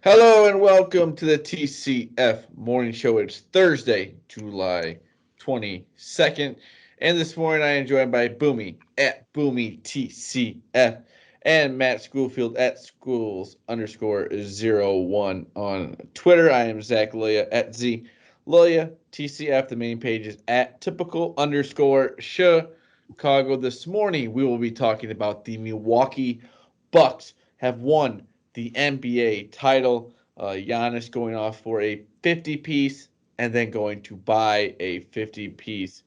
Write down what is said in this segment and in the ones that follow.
Hello and welcome to the TCF Morning Show. It's Thursday, July 22nd. And this morning I am joined by Boomy at Boomy TCF and Matt Schoolfield at schools_01 on Twitter. I am Zach Loya at Z Loya TCF. The main page is at typical_Chicago. This morning we will be talking about the Milwaukee Bucks have won the NBA title. Giannis going off for a 50 piece and then going to buy a 50 piece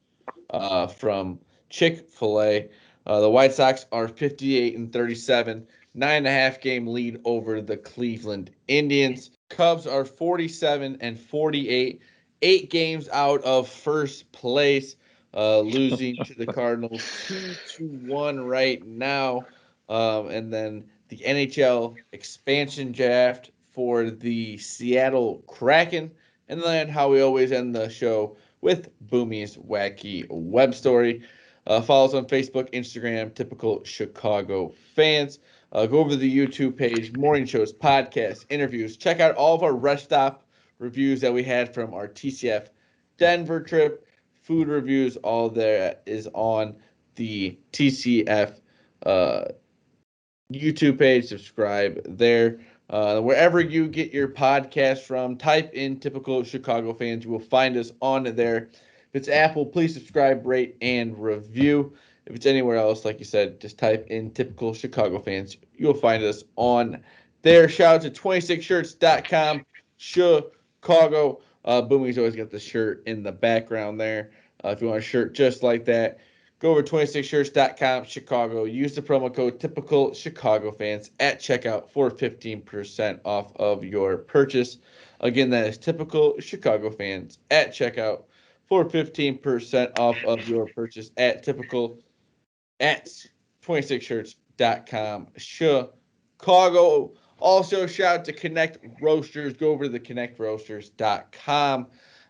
from Chick-fil-A. The White Sox are 58 and 37, 9.5 game lead over the Cleveland Indians. Cubs are 47 and 48, 8 games out of first place, losing to the Cardinals 2-1 right now. And then the NHL expansion draft for the Seattle Kraken. And then how we always end the show with Boomys Wacky Web Story. Follow us on Facebook, Instagram, typical Chicago fans. Go over to the YouTube page, morning shows, podcasts, interviews. Check out all of our rest stop reviews that we had from our TCF Denver trip, food reviews. All that is on the TCF uh, YouTube page. Subscribe there. Wherever you get your podcast from, type in typical Chicago fans. You will find us on there. If it's Apple, please subscribe, rate, and review. If it's anywhere else, like you said, just type in typical Chicago fans. You'll find us on there. Shout out to 26shirts.com. Chicago. Boomy's always got the shirt in the background there. If you want a shirt just like that, go over to 26shirts.com, Chicago. Use the promo code typical Chicago fans at checkout for 15% off of your purchase. Again, that is typical Chicago fans at checkout for 15% off of your purchase at typical at 26shirts.com, Chicago. Also, shout out to Connect Roasters. Go over to the connectroasters.com.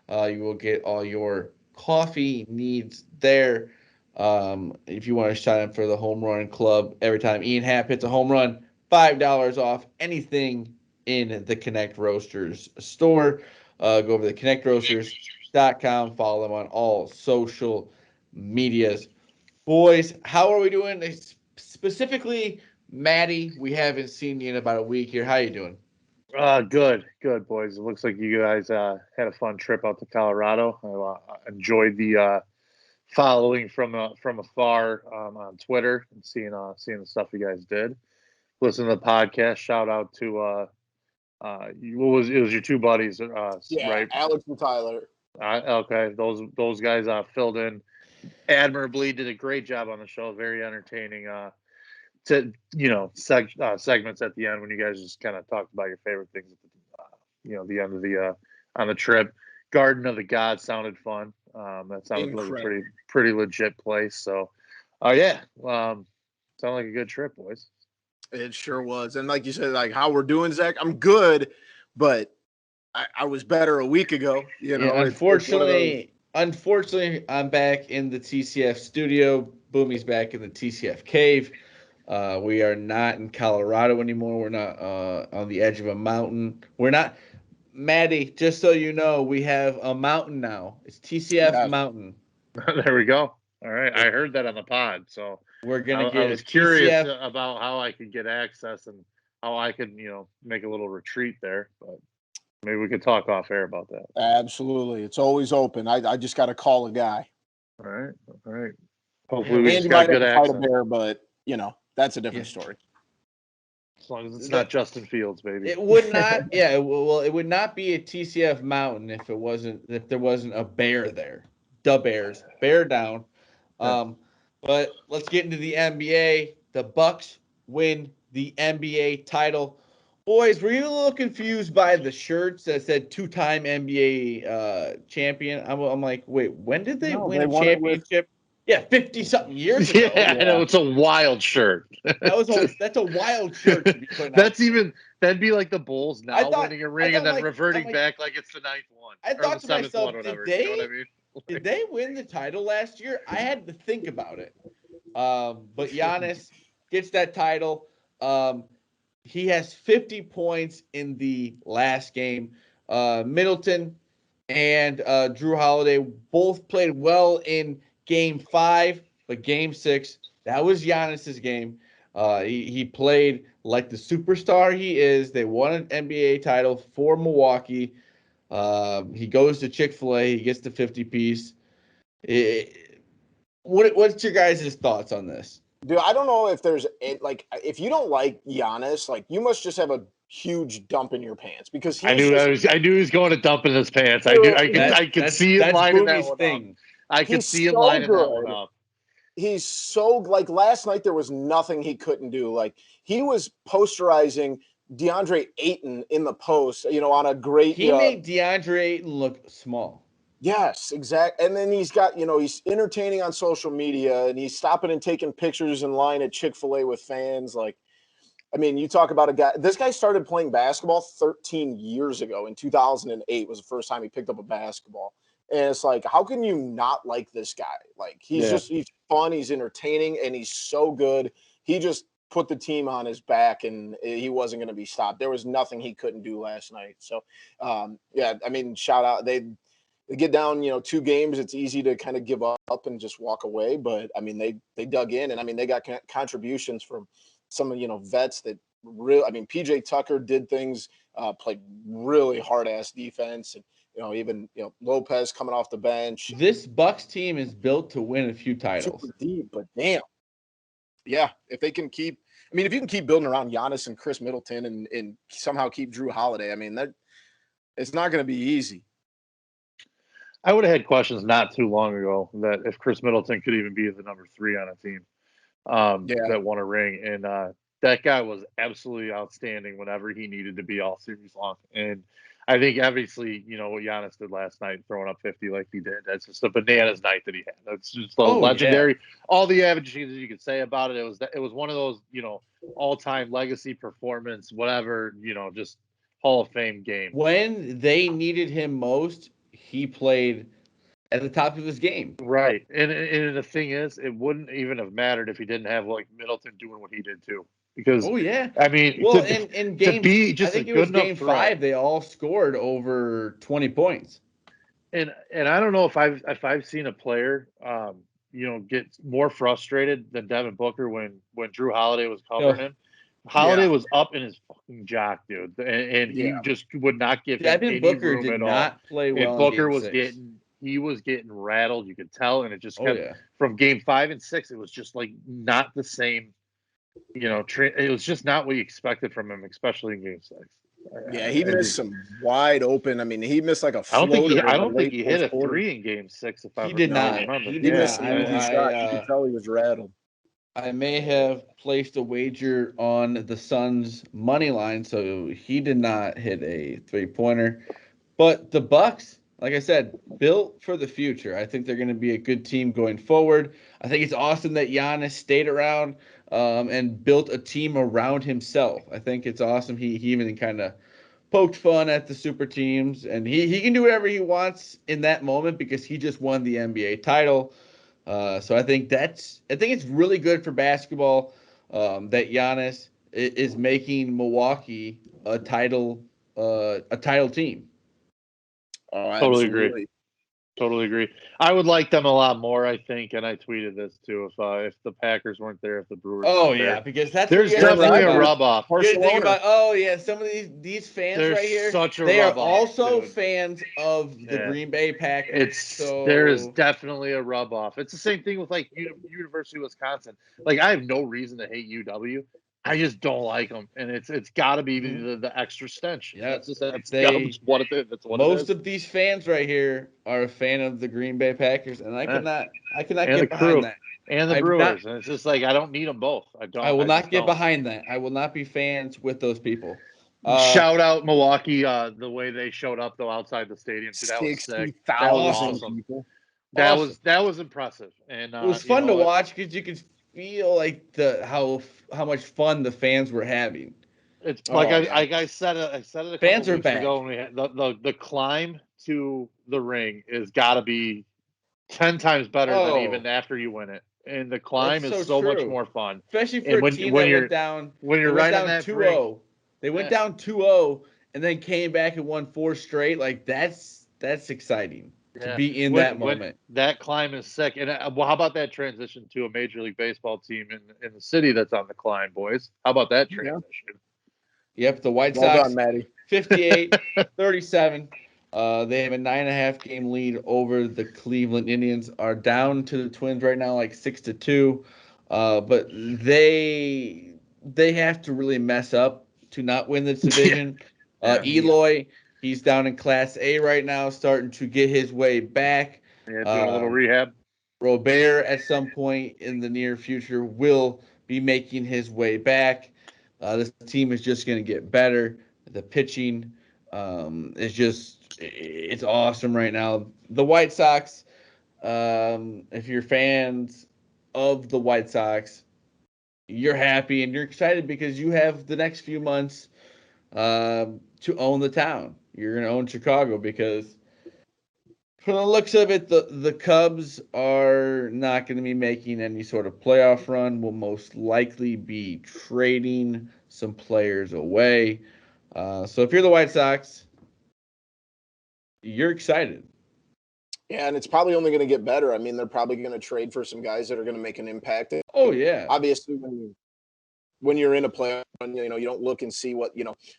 You will get all your coffee needs there. If you want to sign up for the home run club, every time Ian Happ hits a home run, $5 off anything in the Connect Roasters store. Go over to connectroasters.com. Follow them on all social medias. Boys, how are we doing? Specifically, Maddie, we haven't seen you in about a week here. How you doing? Good, boys. It looks like you guys had a fun trip out to Colorado. I enjoyed the following from afar on Twitter and seeing the stuff you guys did. Listen to the podcast. Shout out to what was it was your two buddies, Yeah, right? Alex and Tyler. Okay, those guys filled in admirably. Did a great job on the show. Very entertaining. Segments at the end when you guys just kind of talked about your favorite things at the end of the on the trip. Garden of the Gods sounded fun. That sounded like a Incredible. pretty legit place. So, yeah, sounded like a good trip, boys. It sure was. And like you said, like how we're doing, Zach, I'm good, but I was better a week ago. Yeah, It's one of those. unfortunately, I'm back in the TCF studio. Boomy's back in the TCF cave. We are not in Colorado anymore. We're not on the edge of a mountain. We're not, Maddie. Just so you know, we have a mountain now. It's TCF Yes. Mountain. There we go. All right, It, I heard that on the pod, so we're I, gonna I get a was curious TCF. about how I could get access and how I could make a little retreat there. But maybe we could talk off air about that. Absolutely. It's always open. I just got to call a guy. All right. Yeah, Hopefully, we Andy just might got have good to fight a access. bear, but that's a yeah. different story. As long as it's not The, Justin Fields, baby. it would not. Yeah. Well, it would not be a TCF Mountain if there wasn't a bear there. The Bears, bear down. Yeah. Um, but let's get into the NBA. The Bucks win the NBA title. Boys, were you a little confused by the shirts that said two-time NBA champion? I'm like, wait, when did they No, win they a won it with. championship? Yeah, 50 something years ago. Yeah, I know Yeah. it's a wild shirt. That's a wild shirt to be putting out That's there. even that'd be like the Bulls I now thought winning a I ring and thought then I'm reverting like back like it's the ninth one I or the thought to seventh one, myself, whatever. You know what I mean? did they win the title last year? I had to think about it. But Giannis gets that title. Um, he has 50 points in the last game. Middleton and Drew Holiday both played well in Game 5, but Game 6, that was Giannis's game. He played like the superstar he is. They won an NBA title for Milwaukee. He goes to Chick-fil-A. He gets the 50-piece. What's your guys' thoughts on this? Dude, I don't know if there's like if you don't like Giannis, like you must just have a huge dump in your pants because I knew he was going to dump in his pants. I could see him lining that one thing. up. I could see him lining that one up. He's so like last night there was nothing he couldn't do. Like he was posterizing DeAndre Ayton in the post, on a great. He made DeAndre Ayton look small. Yes, exactly. And then he's got, he's entertaining on social media and he's stopping and taking pictures in line at Chick-fil-A with fans. Like, I mean, you talk about a guy, this guy started playing basketball 13 years ago. In 2008 was the first time he picked up a basketball. And it's like, how can you not like this guy? Like, he's fun, he's entertaining, and he's so good. He just put the team on his back and he wasn't going to be stopped. There was nothing he couldn't do last night. So, yeah, I mean, shout out. They get down, 2 games. It's easy to kind of give up and just walk away. But I mean, they dug in, and I mean, they got contributions from some vets that really. I mean, PJ Tucker did things, played really hard ass defense, and even Lopez coming off the bench. This Bucks team is built to win a few titles. Super deep, but damn, yeah. If they can keep, I mean, if you can keep building around Giannis and Chris Middleton and somehow keep Drew Holiday, I mean, that it's not going to be easy. I would have had questions not too long ago that if Chris Middleton could even be the number 3 on a team that won a ring. And that guy was absolutely outstanding whenever he needed to be all series long. And I think obviously, what Giannis did last night, throwing up 50 like he did, that's just a bananas night that he had. That's just legendary. Yeah. All the adjectives you could say about it. It was one of those, all-time legacy performance, whatever, just Hall of Fame game. When they needed him most, he played at the top of his game. Right. And the thing is, it wouldn't even have mattered if he didn't have like Middleton doing what he did too. Because I mean, well, in game, I think it was game 5, they all scored over 20 points. And I don't know if I've seen a player get more frustrated than Devin Booker when Drew Holiday was covering him. Holiday was up in his fucking jock, dude, and he just would not give him any Booker room did at not all. Play well. And Booker in was getting rattled. You could tell, and it just kept from game 5 and 6. It was just like not the same. It was just not what you expected from him, especially in game 6. Yeah, he missed some wide open. I mean, he missed like a floater. I don't think he hit a 3 in game 6. If he did not. He missed an easy shot. You could tell he was rattled. I may have placed a wager on the Suns money line, so he did not hit a 3-pointer. But the Bucks, like I said, built for the future. I think they're going to be a good team going forward. I think it's awesome that Giannis stayed around and built a team around himself. I think it's awesome. He even kind of poked fun at the super teams, and he can do whatever he wants in that moment because he just won the NBA title. So I think it's really good for basketball that Giannis is making Milwaukee a title team. Oh, Totally agree. I would like them a lot more, I think, and I tweeted this too. If the Packers weren't there, if the Brewers weren't there. Because there's definitely a rub off. Think about some of these fans right here. They are also fans of the Green Bay Packers. There is definitely a rub off. It's the same thing with like University of Wisconsin. Like I have no reason to hate UW. I just don't like them, and it's got to be the extra stench. Yeah, that's what it is. That's what most of these fans right here are a fan of the Green Bay Packers, and I cannot get behind that. And the Brewers, and it's just like I don't need them both. I will not get behind that. I will not be fans with those people. Shout out Milwaukee, the way they showed up though outside the stadium. That was sick. That was awesome. People. That was impressive, and it was fun to watch because you could feel like how much fun the fans were having. It's I said it. I said it. Fans are back. Ago when we had the climb to the ring is got to be 10 times better than even after you win it. and the climb That's is so so much true. more fun. Especially for And a team that went down. when They you're went right on down that brink, 2-0. They went yeah. down 2-0 and then came back and won 4 straight. Like that's exciting to Yeah, be in that when moment. that climb is sick, and well, how about that transition to a Major League Baseball team in the city that's on the climb, boys? How about that Yeah. transition? Yep, the White Well Sox done, Maddie. 58-37. They have a 9.5 game lead over the Cleveland Indians. Are down to the Twins right now, like 6-2. But they have to really mess up to not win this division. Yeah. Eloy, he's down in Class A right now, starting to get his way back. Yeah, doing a little rehab. Robert, at some point in the near future, will be making his way back. This team is just going to get better. The pitching is it's awesome right now. The White Sox, if you're fans of the White Sox, you're happy and you're excited because you have the next few months to own the town. You're going to own Chicago because from the looks of it, the Cubs are not going to be making any sort of playoff run. Will most likely be trading some players away. So if you're the White Sox, you're excited. Yeah, and it's probably only going to get better. I mean, they're probably going to trade for some guys that are going to make an impact. Oh yeah, Obviously, when you're in a playoff, you don't look and see what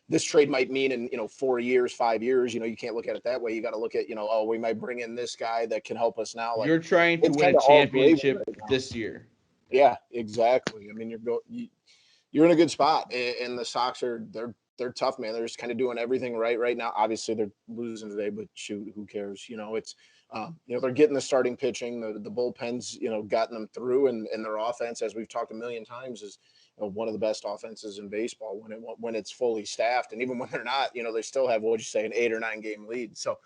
this trade might mean in 4 years, 5 years. You can't look at it that way. You got to look at oh, we might bring in this guy that can help us now. Like, you're trying to it's win kind a of all gravy championship right now. this year. Yeah, exactly. I mean, you're in a good spot, and the Sox they're tough, man. They're just kind of doing everything right now. Obviously, they're losing today, but shoot, who cares? It's they're getting the starting pitching, the bullpens, gotten them through, and their offense, as we've talked a million times, is one of the best offenses in baseball when it's fully staffed, and even when they're not, they still have, what would you say, an 8 or 9 game lead. So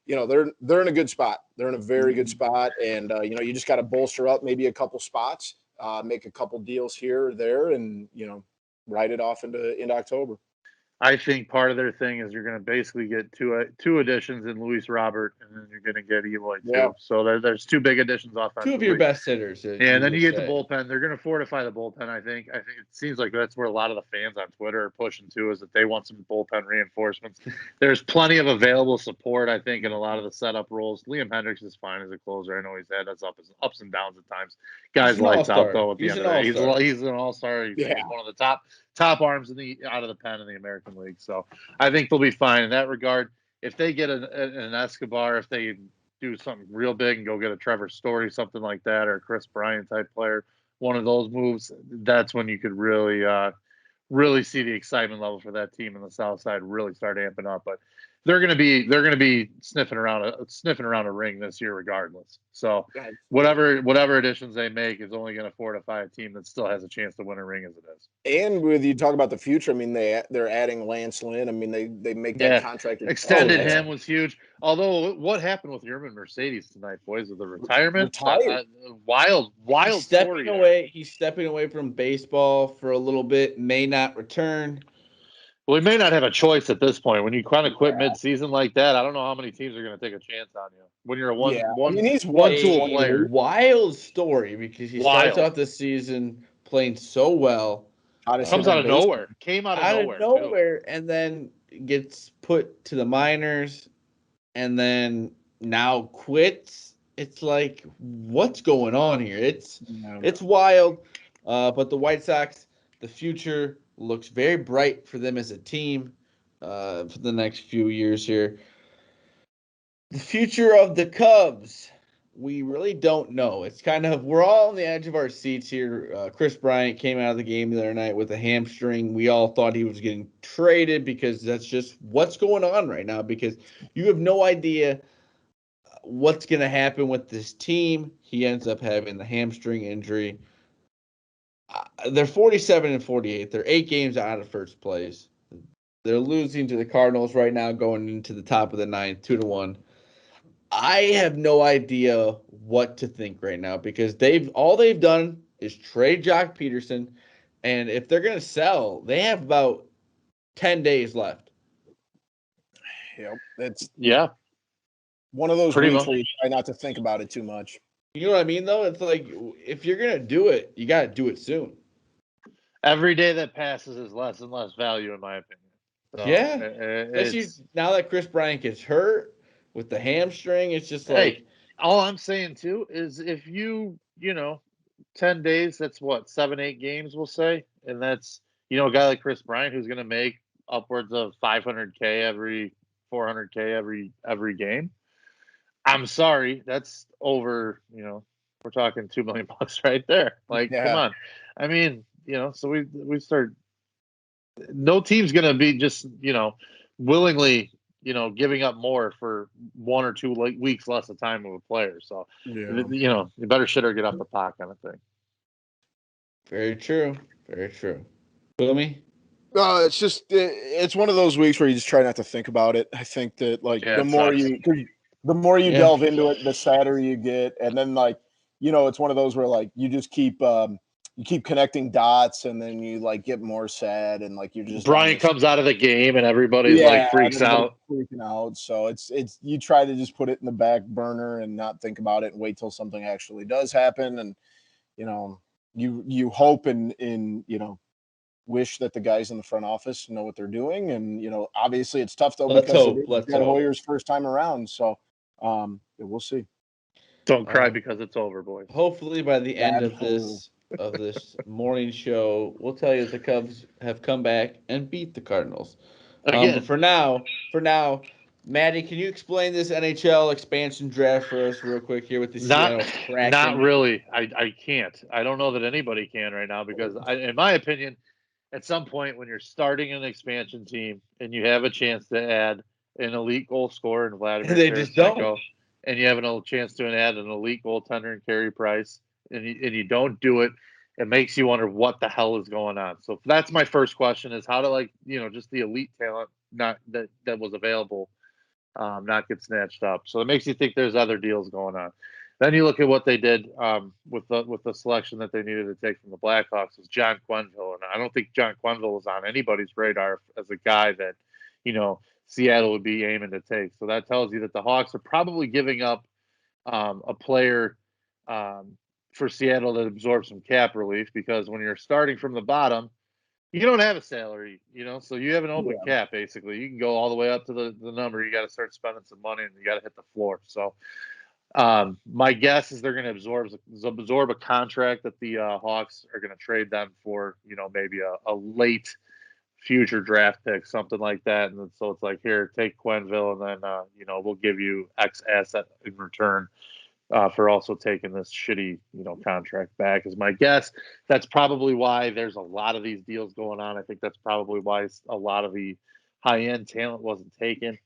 they're in a good spot. They're in a very good spot, and you just got to bolster up maybe a couple spots, make a couple deals here or there, and ride it off into October. I think part of their thing is you're going to basically get two additions in Luis Robert, and then you're going to get Eloy Yeah. too. So there's two big additions offensively. Two of your best hitters. And then you get the bullpen. They're going to fortify the bullpen. I think it seems like that's where a lot of the fans on Twitter are pushing to, is that they want some bullpen reinforcements. There's plenty of available support, I think, in a lot of the setup roles. Liam Hendricks is fine as a closer. I know he's had ups and downs at times. Guy's lights out though. At the end of the day, he's an all-star. He's one of the top arms out of the pen in the American League. So I think they'll be fine in that regard. If they get an Escobar, if they do something real big and go get a Trevor Story, something like that, or a Chris Bryant type player, one of those moves, that's when you could really see the excitement level for that team in the South Side really start amping up. But they're going to be sniffing around a ring this year regardless. So whatever additions they make is only going to fortify a team that still has a chance to win a ring as it is. And with you talk about the future, I mean, they're adding Lance Lynn. I mean, they make that contract extended him was huge. Although what happened with Yerman Mercedes tonight, boys, with the retirement? Wild stepping story away. He's stepping away from baseball for a little bit. May not return. Well, he may not have a choice at this point. When you kind of quit mid-season like that, I don't know how many teams are going to take a chance on you. When you're he's one-tool player. Wild story because he starts out the season playing so well. Comes out of nowhere. Came out of nowhere, and then gets put to the minors, and then now quits. It's like, what's going on here? It's wild. But the White Sox, the future looks very bright for them as a team for the next few years here. The future of the Cubs, we really don't know. It's kind of, we're all on the edge of our seats here. Chris Bryant came out of the game the other night with a hamstring. We all thought he was getting traded because that's just what's going on right now, because you have no idea what's going to happen with this team. He ends up having the hamstring injury. They're 47-48. They're 8 games out of first place. They're losing to the Cardinals right now, going into the top of the ninth, 2-1. I have no idea what to think right now because all they've done is trade Jock Peterson, and if they're going to sell, they have about 10 days left. Yep, that's one of those weeks where you try not to think about it too much. You know what I mean, though? It's like if you're gonna do it, you gotta do it soon. Every day that passes is less and less value, in my opinion. So Yeah, especially it's now that Chris Bryant gets hurt with the hamstring. It's just hey, like all I'm saying too is if you know 10 days, that's what 7-8 games we'll say, and that's a guy like Chris Bryant who's going to make upwards of 500K every 400K every game. I'm sorry, that's over. We're talking $2 million right there. Like, come Yeah. on. I mean, so we start. No team's going to be just willingly giving up more for 1 or 2 weeks less of time of a player. So Yeah. you better shit or get off the pot kind of thing. very true, very true. Boomy, It's just it's one of those weeks where you just try not to think about it. I think that like Yeah, the it more sucks. you yeah. delve into it, the sadder you get, and then like it's one of those where like you just keep connecting dots, and then you like get more sad, and like you're just on Bryant this. comes out of the game and everybody's Yeah, like and freaks everybody's out. freaking out. So it's you try to just put it in the back burner and not think about it and wait till something actually does happen, and you know you hope and wish that the guys in the front office know what they're doing. And obviously it's tough though Let's because it hope. is Let's Jed hope. Hoyer's first time around. So we'll see. Don't cry Uh, because it's over, boys. Hopefully, by the end of Absolutely. this morning show, we'll tell you that the Cubs have come back and beat the Cardinals. But Again, for now, Maddie, can you explain this NHL expansion draft for us real quick here with the not Seattle not Kraken? really. I can't. I don't know that anybody can right now because in my opinion, at some point when you're starting an expansion team and you have a chance to add an elite goal scorer in And Vladimir they just don't. Tarasenko, and you have a chance to add an elite goaltender in Carey Price, and you don't do it, it makes you wonder what the hell is going on. So that's my first question: is how to just the elite talent not that was available not get snatched up. So it makes you think there's other deals going on. Then you look at what they did with the selection that they needed to take from the Blackhawks is John Quenneville, and I don't think John Quenneville is on anybody's radar as a guy that Seattle would be aiming to take. So that tells you that the Hawks are probably giving up a player for Seattle that absorbs some cap relief because when you're starting from the bottom, you don't have a salary, so you have an open Yeah. cap basically. You can go all the way up to the number. You got to start spending some money and you got to hit the floor. So my guess is they're going to absorb a contract that the Hawks are going to trade them for, maybe a late future draft pick, something like that. And so it's like, here, take Quenneville, and then we'll give you X asset in return for also taking this shitty, contract back is my guess. That's probably why there's a lot of these deals going on. I think that's probably why a lot of the high end talent wasn't taken.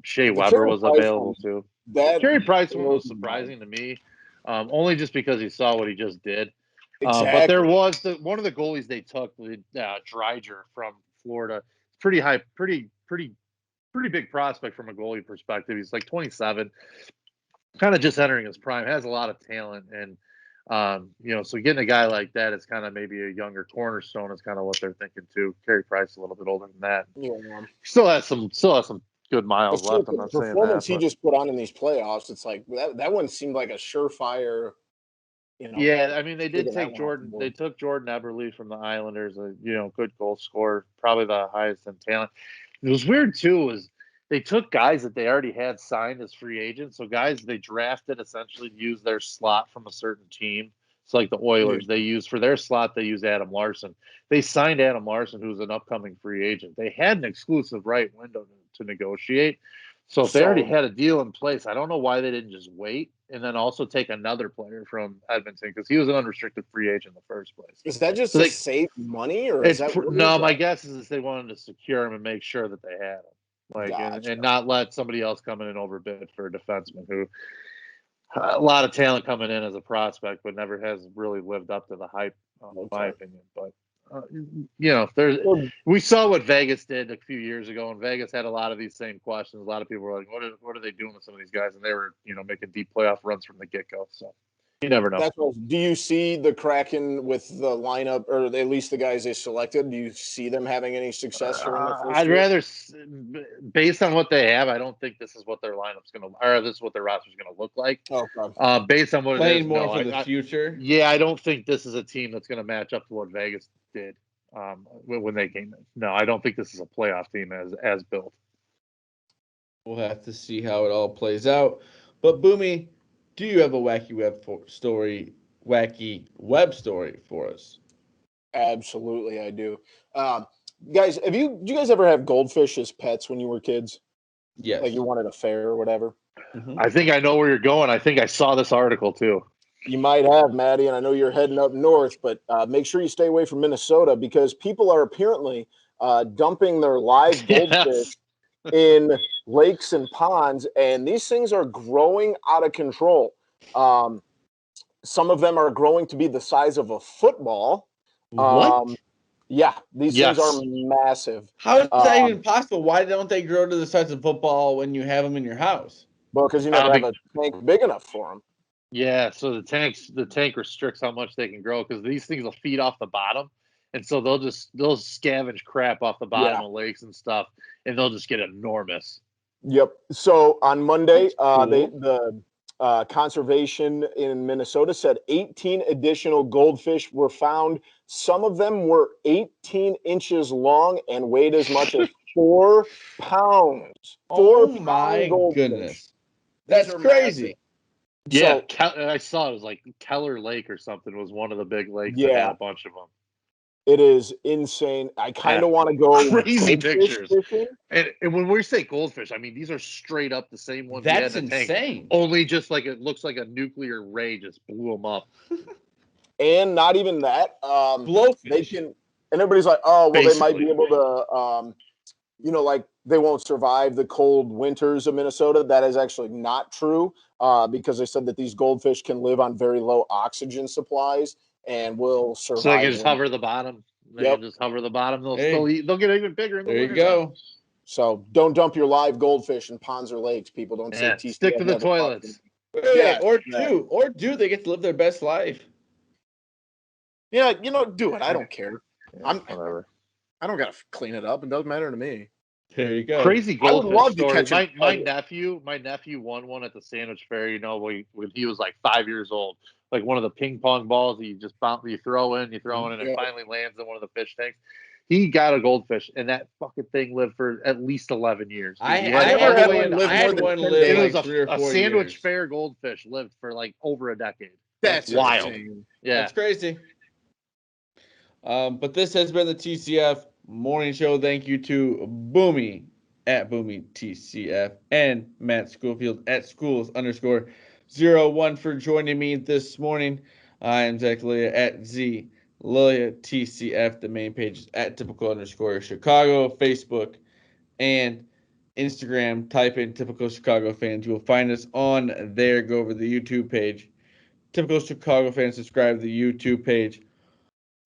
Shea The Weber Carey was Price one, available too. that Carey Price one blows was my mind. surprising to me, only just because he saw what he just did. But there Exactly. was one of the goalies they took, the Dreiger from Florida. Pretty high, pretty big prospect from a goalie perspective. He's like 27, kind of just entering his prime, has a lot of talent, and so getting a guy like that is kind of maybe a younger cornerstone is kind of what they're thinking too. Carey Price a little bit older than that. Yeah. Still has some good But miles still, left. I'm the not saying that, performance he but just put on in these playoffs, it's like that one seemed like a surefire, yeah, I mean they did taking that take one off the Jordan. They board. took Jordan Eberle from the Islanders, a good goal scorer, probably the highest in talent. It was weird too. Was they took guys that they already had signed as free agents, so guys they drafted essentially to use their slot from a certain team. So like the Yeah. Oilers, they use for their slot they use Adam Larson. They signed Adam Larson, who's an upcoming free agent. They had an exclusive right window to negotiate. So if they already So had a deal in place, I don't know why they didn't just wait and then also take another player from Edmonton because he was an unrestricted free agent in the first place. is that just So to they, save money, or is that what is no, my that? guess is they wanted to secure him and make sure that they had him, like and Gotcha. not let somebody else come in and overbid for a defenseman who a lot of talent coming in as a prospect, but never has really lived up to the hype, in my Okay. opinion. But there's Well, we saw what Vegas did a few years ago, and Vegas had a lot of these same questions. A lot of people were like, "What are they doing with some of these guys?" And they were, making deep playoff runs from the get go. So You never know. Do you see the Kraken with the lineup, or at least the guys they selected? Do you see them having any success during the first I'd year? rather, based on what they have, I don't think this is what their lineup's going to, or this is what their roster's going to look like. Okay. Based on what it Playing is, more for the future. Yeah, I don't think this is a team that's going to match up to what Vegas did when they came in. No, I don't think this is a playoff team as built. We'll have to see how it all plays out. But Boomy, do you have a wacky web story for us? Absolutely, I do. Guys, did you guys ever have goldfish as pets when you were kids? Yes. Like you wanted a fair or whatever? Mm-hmm. I think I know where you're going. I think I saw this article too. You might have, Maddie, and I know you're heading up north, but make sure you stay away from Minnesota because people are apparently dumping their live goldfish in lakes and ponds, and these things are growing out of control. Some of them are growing to be the size of a football. What? Yeah, these things are massive. How is that even possible? Why don't they grow to the size of football when you have them in your house? Well, because you never have a tank big enough for them. Yeah, so the tank restricts how much they can grow because these things will feed off the bottom, and so they'll scavenge crap off the bottom of lakes and stuff, and they'll just get enormous. Yep. So on Monday, the conservation in Minnesota said 18 additional goldfish were found. Some of them were 18 inches long and weighed as much as 4 pounds. Oh my goodness. That's crazy. Yeah, I saw it was like Keller Lake or something was one of the big lakes that had a bunch of them. It is insane. I kind of want to go crazy pictures. And when we say goldfish, I mean these are straight up the same ones. That's insane. Tank, only just like it looks like a nuclear ray just blew them up. And not even that. Blowfish. They can, and everybody's like, oh, well, they might be able to, like they won't survive the cold winters of Minnesota. That is actually not true because they said that these goldfish can live on very low oxygen supplies and will survive. So they can just hover the bottom. They can just hover the bottom. They'll still eat. They'll get even bigger in the winter. There you go. So don't dump your live goldfish in ponds or lakes. People don't say TCF. Stick to the toilets. Yeah, or do they get to live their best life? Yeah, do it. I don't care. Whatever. I don't gotta clean it up. It doesn't matter to me. There you go. Crazy goldfish I would love story. to catch my nephew won one at the sandwich fair. When he was like 5 years old, like one of the ping pong balls that you just you throw in, and it finally lands in one of the fish tanks. He got a goldfish, and that fucking thing lived for at least 11 years. I had one live it was like 3 or 4 a sandwich years. fair goldfish lived for like over a decade. That's wild. Yeah, that's crazy. But this has been the TCF Morning Show. Thank you to Boomy at Boomy TCF and Matt Schoolfield at schools_01 for joining me this morning. I am Zach Lilia at Z Lilia TCF. The main page is at typical_Chicago, Facebook and Instagram. Type in Typical Chicago Fans. You will find us on there. Go over to the YouTube page. Typical Chicago Fans, subscribe to the YouTube page.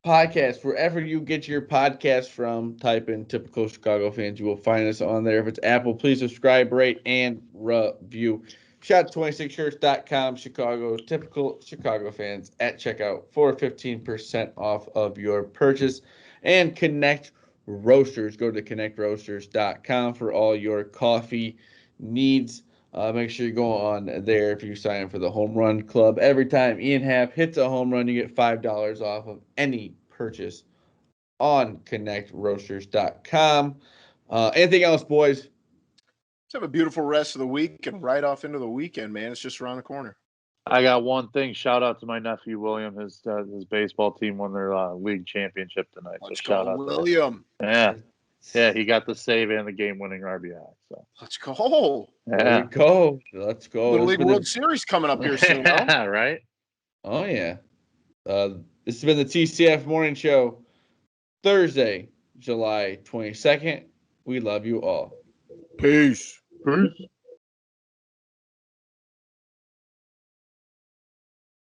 Podcast, wherever you get your podcast from, type in Typical Chicago Fans. You will find us on there. If it's Apple, please subscribe, rate, and review. Shot26shirts.com, Chicago, Typical Chicago Fans at checkout for 15% off of your purchase. And Connect Roasters. Go to connectroasters.com for all your coffee needs. Make sure you go on there if you sign up for the Home Run Club. Every time Ian Happ hits a home run, you get $5 off of any purchase on connectroasters.com. Anything else, boys? Let's have a beautiful rest of the week and right off into the weekend, man. It's just around the corner. I got one thing. Shout out to my nephew William. His baseball team won their league championship tonight. Let's so shout go, out William. Yeah, he got the save and the game-winning RBI. So let's go. There we go. Let's go. Little League World Series coming up here soon, huh? Right? Oh yeah. This has been the TCF Morning Show, Thursday, July 22nd. We love you all. Peace. Peace.